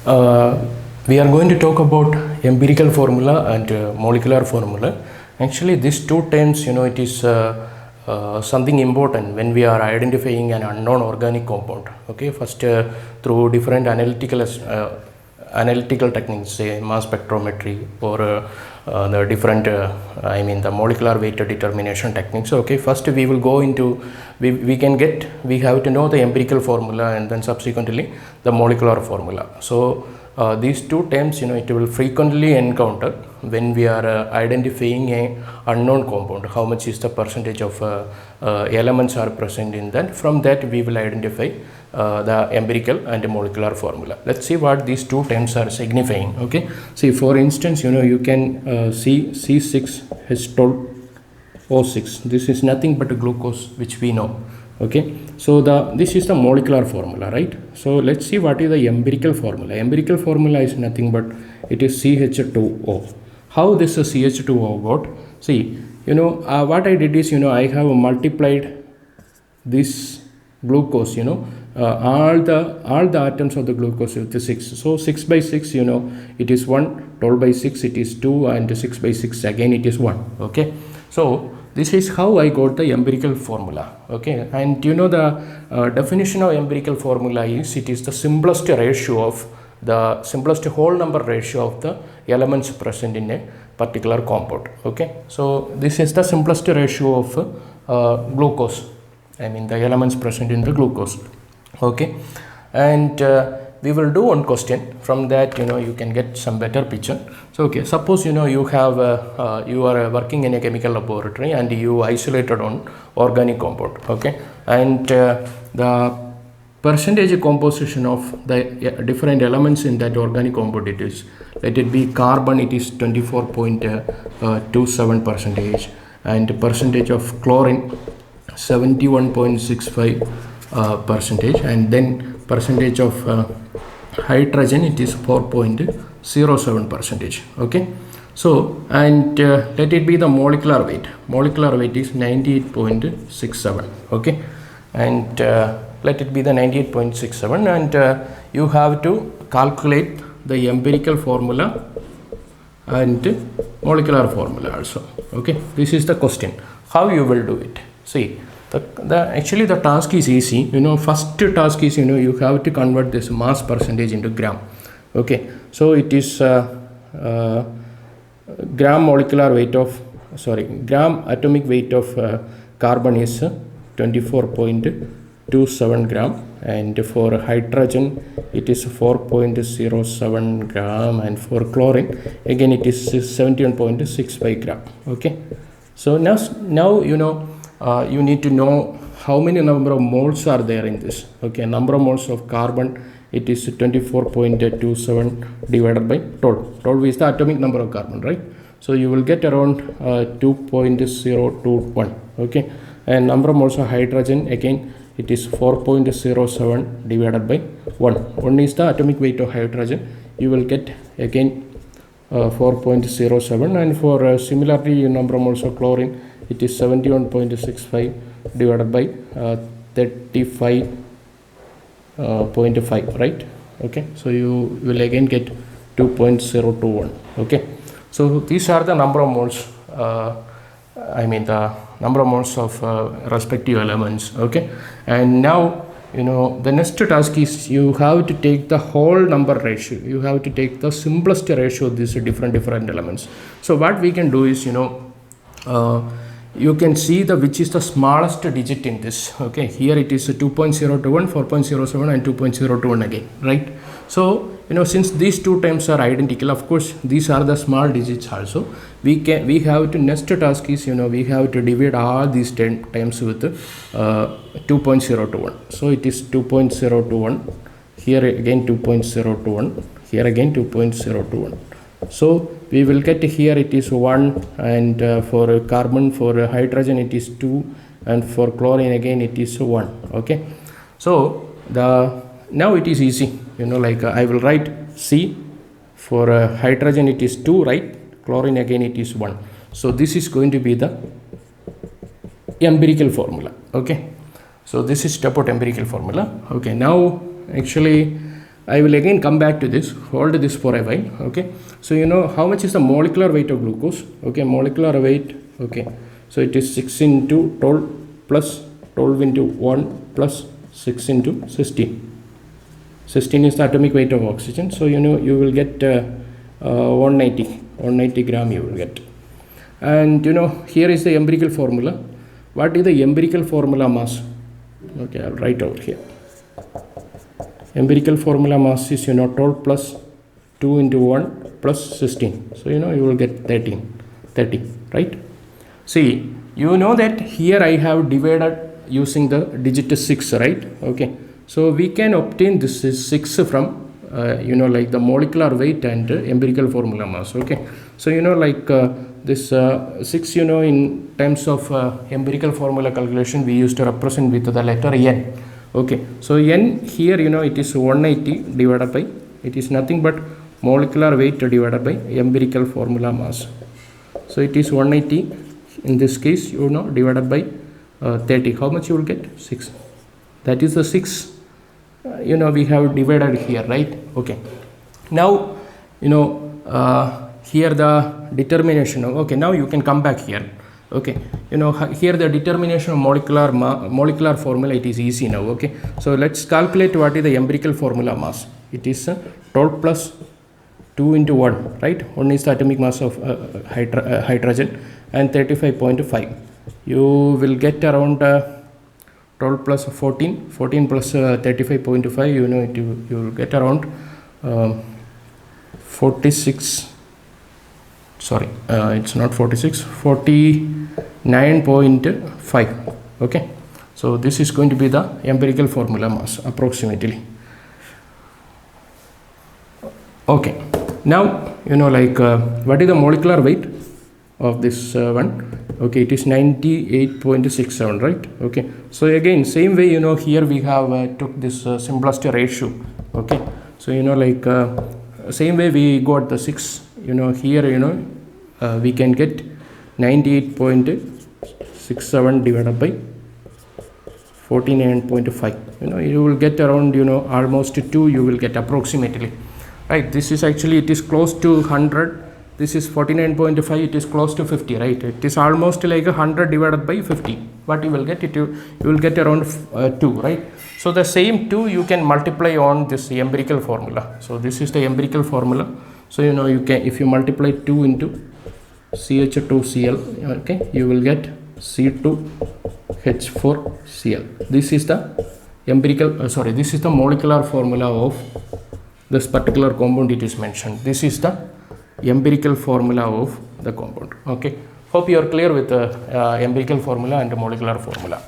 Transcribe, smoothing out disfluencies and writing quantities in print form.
Uh, we are going to talk about empirical formula and molecular formula. Actually, these two terms, it is something important when we are identifying an unknown organic compound. Okay, first through different analytical techniques, say mass spectrometry or the different the molecular weight determination techniques. Okay, first we will go into we have to know the empirical formula and then subsequently the molecular formula. So these two terms, it will frequently encounter when we are identifying a unknown compound. How much is the percentage of elements are present in that? From that we will identify the empirical and molecular formula. Let's see what these two terms are signifying. Okay, see, for instance, you can see C6H12O6. This is nothing but a glucose, which we know. Okay, so this is the molecular formula, right? So let's see what is the empirical formula. Empirical formula is nothing but it is CH2O. How this is CH2O got? See, what I did is, I have multiplied this glucose, all the atoms of the glucose with the 6. So 6 by 6, it is 1, 12 by 6 it is 2, and 6 by 6 again it is 1. Okay, so this is how I got the empirical formula. Okay, and the definition of empirical formula is it is the simplest whole number ratio of the elements present in a particular compound. Okay, so this is the simplest ratio of glucose, the elements present in the glucose. Okay, and we will do one question. From that, you can get some better picture. So okay, suppose you have you are working in a chemical laboratory and you isolated on organic compound. Okay, and the percentage composition of the different elements in that organic compound, it is, let it be carbon, it is 24.27 percentage, and percentage of chlorine 71.65 percentage, and then percentage of hydrogen, it is 4.07 percentage. Okay, so and let it be the molecular weight is 98.67. okay, and let it be the 98.67, and you have to calculate the empirical formula and molecular formula also. Okay, this is the question. How you will do it? See, actually the task is easy. First task is, you have to convert this mass percentage into gram. Okay, so it is gram atomic weight of carbon is 24.27 gram, and for hydrogen it is 4.07 gram, and for chlorine again it is 71.65 gram. Okay, so now you need to know how many number of moles are there in this. Okay, number of moles of carbon, it is 24.27 divided by 12. 12 is the atomic number of carbon, right? So you will get around 2.021. Okay, and number of moles of hydrogen, again it is 4.07 divided by 1. 1 is the atomic weight of hydrogen. You will get again 4.07, and for similarly number of moles of chlorine, it is 71.65 divided by 35.5, right? Okay, so you will again get 2.021. Okay, so these are the number of moles, the number of moles of respective elements. Okay, and now the next task is you have to take the whole number ratio. You have to take the simplest ratio of these different elements. So what we can do is, you can see which is the smallest digit in this. Okay, here it is 2.021, 4.07, and 2.021 again, right? So since these two terms are identical, of course these are the small digits also. We have to, next task is, we have to divide all these 10 times with 2.021. so it is 2.021, here again 2.021, here again 2.021. So we will get here it is 1, and for carbon, for hydrogen it is 2, and for chlorine again it is 1. Okay, so now it is easy. I will write C, for hydrogen it is 2, right? Chlorine again it is 1. So this is going to be the empirical formula. Okay, so this is about empirical formula. Okay, now actually I will again come back to this, hold this for a while. Okay, so you know how much is the molecular weight of glucose? Okay, molecular weight, okay, so it is 6 into 12 plus 12 into 1 plus 6 into 16. 16 is the atomic weight of oxygen, so you know you will get 190 gram you will get. And you know here is the empirical formula. What is the empirical formula mass? Okay, I'll write over here. Empirical formula mass is 12 plus 2 into 1 plus 16. So you know you will get 30, right? See, you know that here I have divided using the digit 6, right? Okay, so we can obtain this is 6 from like the molecular weight and empirical formula mass. Okay, so you know like this 6 in terms of empirical formula calculation we used to represent with the letter n. Okay, so n here it is 180 divided by, it is nothing but molecular weight divided by empirical formula mass. So it is 180 in this case divided by 30. How much you will get? 6. That is the 6 we have divided here, right? Okay, now here the determination of, okay, now you can come back here. Okay, here the determination of molecular formula, it is easy now. Okay, so let's calculate what is the empirical formula mass. It is 12 plus 2 into 1, right? 1 is the atomic mass of hydrogen and 35.5. You will get around 12 plus 14 plus 35.5, you will get around 46, sorry, it's not 46, 49.5. okay, so this is going to be the empirical formula mass approximately. Okay, now what is the molecular weight of this one? Okay, it is 98.67, right? Okay, so again same way here we have took this simplest ratio. Okay, so same way we got the 6, here we can get 98.67 divided by 49.5. You will get around almost 2 you will get approximately, right? This is actually, it is close to 100. This is 49.5, it is close to 50, right? It is almost like 100 divided by 50. What you will get? You will get around 2, right? So the same 2 you can multiply on this empirical formula. So this is the empirical formula. So you can, if you multiply 2 into CH2Cl, okay, you will get C2H4Cl. This is the empirical, this is the molecular formula of this particular compound it is mentioned. This is the empirical formula of the compound. Okay, hope you are clear with the empirical formula and the molecular formula.